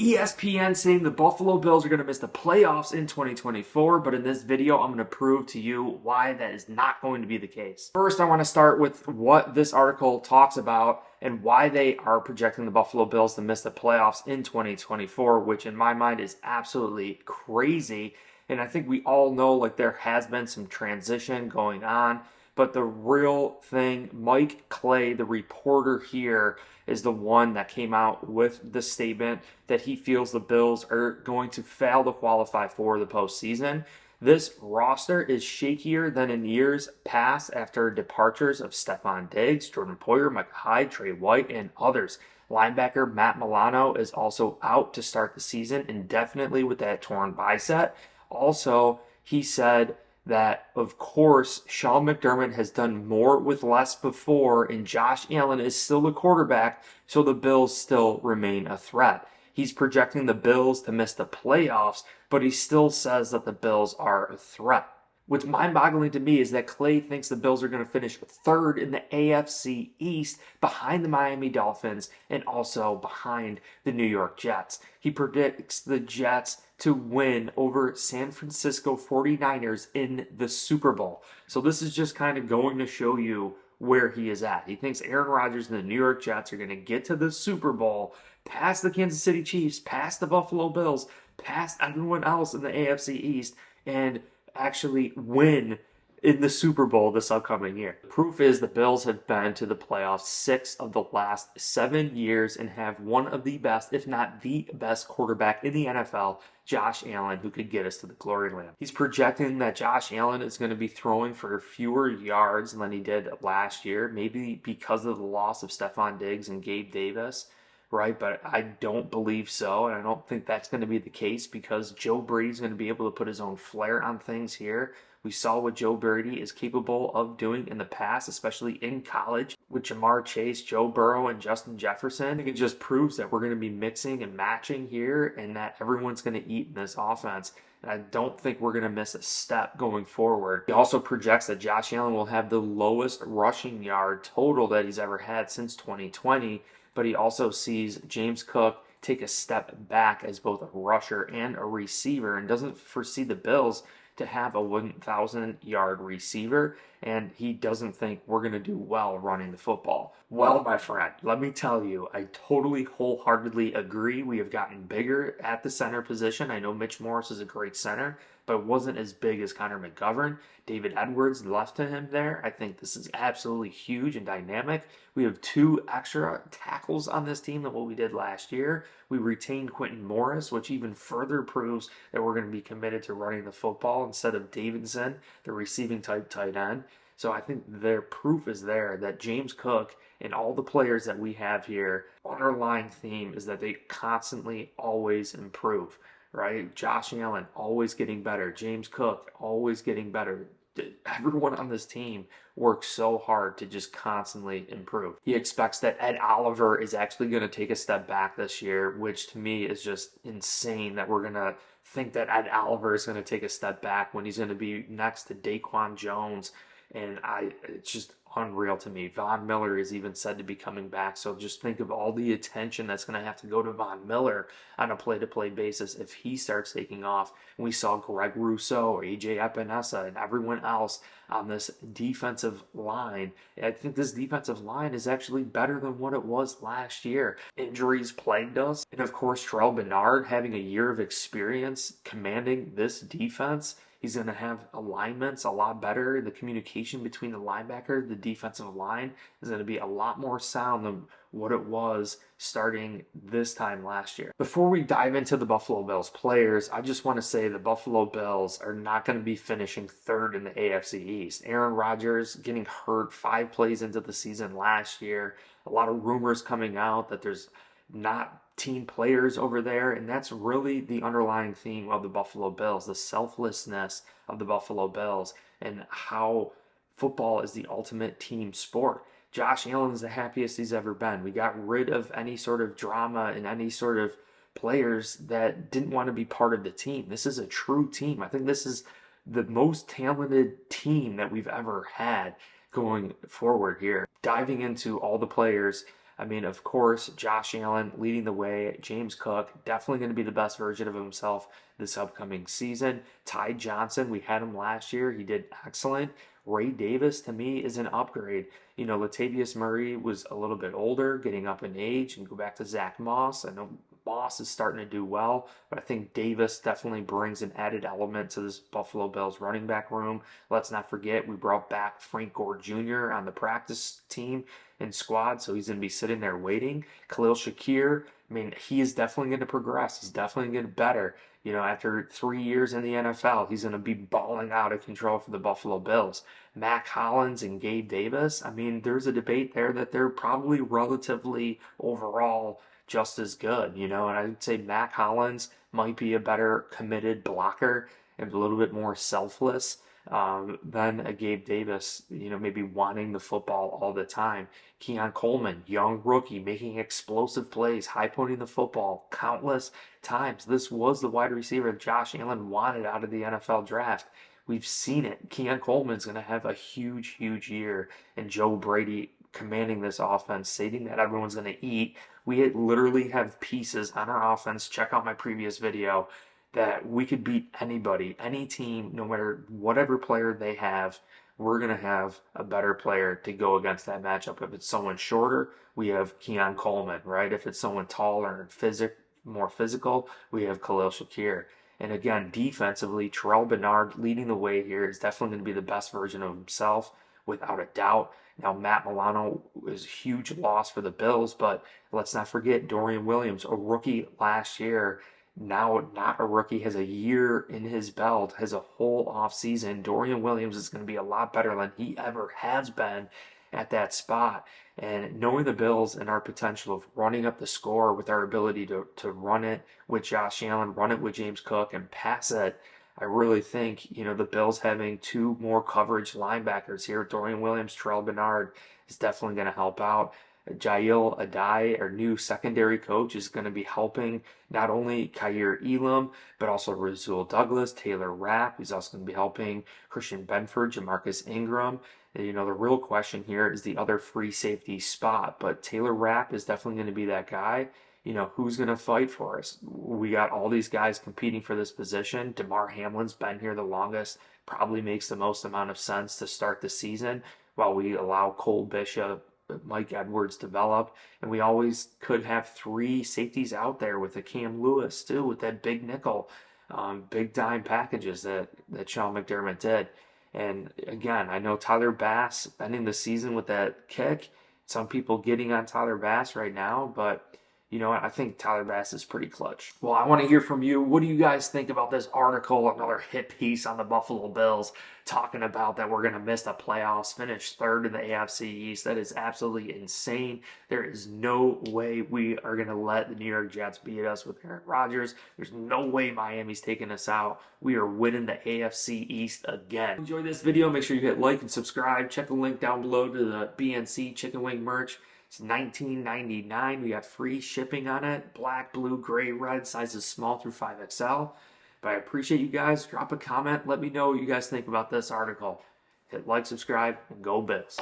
ESPN saying the Buffalo Bills are going to miss the playoffs in 2024, but in this video, I'm going to prove to you why that is not going to be the case. First, I want to start with what this article talks about and why they are projecting the Buffalo Bills to miss the playoffs in 2024, which in my mind is absolutely crazy. And I think we all know like there has been some transition going on. But the real thing, Mike Clay, the reporter here, is the one that came out with the statement that he feels the Bills are going to fail to qualify for the postseason. This roster is shakier than in years past after departures of Stephon Diggs, Jordan Poyer, Micah Hyde, Trey White, and others. Linebacker Matt Milano is also out to start the season indefinitely with that torn bicep. Also, he said that, of course, Sean McDermott has done more with less before, and Josh Allen is still the quarterback, so the Bills still remain a threat. He's projecting the Bills to miss the playoffs, but he still says that the Bills are a threat. What's mind-boggling to me is that Clay thinks the Bills are going to finish third in the AFC East behind the Miami Dolphins and also behind the New York Jets. He predicts the Jets to win over San Francisco 49ers in the Super Bowl. So this is just kind of going to show you where he is at. He thinks Aaron Rodgers and the New York Jets are going to get to the Super Bowl, past the Kansas City Chiefs, past the Buffalo Bills, past everyone else in the AFC East, and actually win in the Super Bowl this upcoming year. The proof is the Bills have been to the playoffs 6 of the last 7 years and have one of the best, if not the best quarterback in the NFL, Josh Allen, who could get us to the glory land. He's projecting that Josh Allen is going to be throwing for fewer yards than he did last year, maybe because of the loss of Stephon Diggs and Gabe Davis. Right, but I don't believe so, and I don't think that's going to be the case because Joe Brady's going to be able to put his own flair on things here. We saw what Joe Brady is capable of doing in the past, especially in college with Jamar Chase, Joe Burrow, and Justin Jefferson. I think it just proves that we're going to be mixing and matching here and that everyone's going to eat in this offense. And I don't think we're going to miss a step going forward. He also projects that Josh Allen will have the lowest rushing yard total that he's ever had since 2020. But he also sees James Cook take a step back as both a rusher and a receiver and doesn't foresee the Bills to have a 1,000-yard receiver, and he doesn't think we're going to do well running the football. Well, my friend, let me tell you, I totally wholeheartedly agree. We have gotten bigger at the center position. I know Mitch Morse is a great center, but wasn't as big as Connor McGovern. David Edwards left to him there. I think this is absolutely huge and dynamic. We have 2 extra tackles on this team than what we did last year. We retained Quentin Morris, which even further proves that we're going to be committed to running the football instead of Davidson, the receiving type tight end. So I think their proof is there that James Cook and all the players that we have here, underlying theme is that they constantly always improve. Right? Josh Allen always getting better. James Cook always getting better. Everyone on this team works so hard to just constantly improve. He expects that Ed Oliver is actually going to take a step back this year, which to me is just insane that we're going to think that Ed Oliver is going to take a step back when he's going to be next to Daquan Jones. And it's just unreal to me. Von Miller is even said to be coming back. So just think of all the attention that's going to have to go to Von Miller on a play-to-play basis if he starts taking off. And we saw Greg Rousseau, AJ Epinesa, and everyone else on this defensive line. I think this defensive line is actually better than what it was last year. Injuries plagued us. And of course, Terrell Bernard having a year of experience commanding this defense. He's going to have alignments a lot better. The communication between the linebacker, the defensive line is going to be a lot more sound than what it was starting this time last year. Before we dive into the Buffalo Bills players, I just want to say the Buffalo Bills are not going to be finishing third in the AFC East. Aaron Rodgers getting hurt 5 plays into the season last year. A lot of rumors coming out that there's not team players over there, and that's really the underlying theme of the Buffalo Bills, the selflessness of the Buffalo Bills and how football is the ultimate team sport. Josh Allen is the happiest he's ever been. We got rid of any sort of drama and any sort of players that didn't want to be part of the team. This is a true team. I think this is the most talented team that we've ever had going forward here. Diving into all the players, I mean, of course, Josh Allen leading the way. James Cook, definitely going to be the best version of himself this upcoming season. Ty Johnson, we had him last year. He did excellent. Ray Davis, to me, is an upgrade. You know, Latavius Murray was a little bit older, getting up in age, and go back to Zach Moss. I know Moss is starting to do well, but I think Davis definitely brings an added element to this Buffalo Bills running back room. Let's not forget, we brought back Frank Gore Jr. on the practice team and squad, so he's going to be sitting there waiting. Khalil Shakir, I mean, he is definitely going to progress. He's definitely going to get better. You know, after 3 years in the NFL, he's going to be balling out of control for the Buffalo Bills. Mac Hollins and Gabe Davis, I mean, there's a debate there that they're probably relatively overall just as good, you know, and I'd say Mac Hollins might be a better committed blocker and a little bit more selfless than a Gabe Davis, you know, maybe wanting the football all the time. Keon Coleman, young rookie, making explosive plays, high-pointing the football countless times. This was the wide receiver Josh Allen wanted out of the NFL draft. We've seen it. Keon Coleman's going to have a huge, huge year, and Joe Brady commanding this offense, stating that everyone's going to eat. We literally have pieces on our offense. Check out my previous video that we could beat anybody, any team, no matter whatever player they have. We're going to have a better player to go against that matchup. If it's someone shorter, we have Keon Coleman, right? If it's someone taller and more physical, we have Khalil Shakir. And again, defensively, Terrell Bernard leading the way here is definitely going to be the best version of himself, without a doubt. Now, Matt Milano is a huge loss for the Bills, but let's not forget Dorian Williams, a rookie last year, now not a rookie, has a year in his belt, has a whole offseason. Dorian Williams is going to be a lot better than he ever has been at that spot. And knowing the Bills and our potential of running up the score with our ability to run it with Josh Allen, run it with James Cook, and pass it, I really think, you know, the Bills having two more coverage linebackers here, Dorian Williams, Terrell Bernard, is definitely going to help out. Jail Adai, our new secondary coach, is going to be helping not only Kaiir Elam, but also Rasul Douglas, Taylor Rapp. He's also going to be helping Christian Benford, Jamarcus Ingram. You know, the real question here is the other free safety spot, but Taylor Rapp is definitely going to be that guy. You know, who's going to fight for us? We got all these guys competing for this position. DeMar Hamlin's been here the longest, probably makes the most amount of sense to start the season while we allow Cole Bishop, Mike Edwards develop. And we always could have three safeties out there with a Cam Lewis too, with that big nickel, big dime packages that Sean McDermott did. And again, I know Tyler Bass ending the season with that kick. Some people getting on Tyler Bass right now, but you know what? I think Tyler Bass is pretty clutch. Well, I want to hear from you. What do you guys think about this article? Another hit piece on the Buffalo Bills talking about that we're going to miss the playoffs, finish third in the AFC East. That is absolutely insane. There is no way we are going to let the New York Jets beat us with Aaron Rodgers. There's no way Miami's taking us out. We are winning the AFC East again. Enjoy this video. Make sure you hit like and subscribe. Check the link down below to the BNC chicken wing merch. It's $19.99. We got free shipping on it. Black, blue, gray, red, sizes small through 5XL. But I appreciate you guys. Drop a comment. Let me know what you guys think about this article. Hit like, subscribe, and go Bills.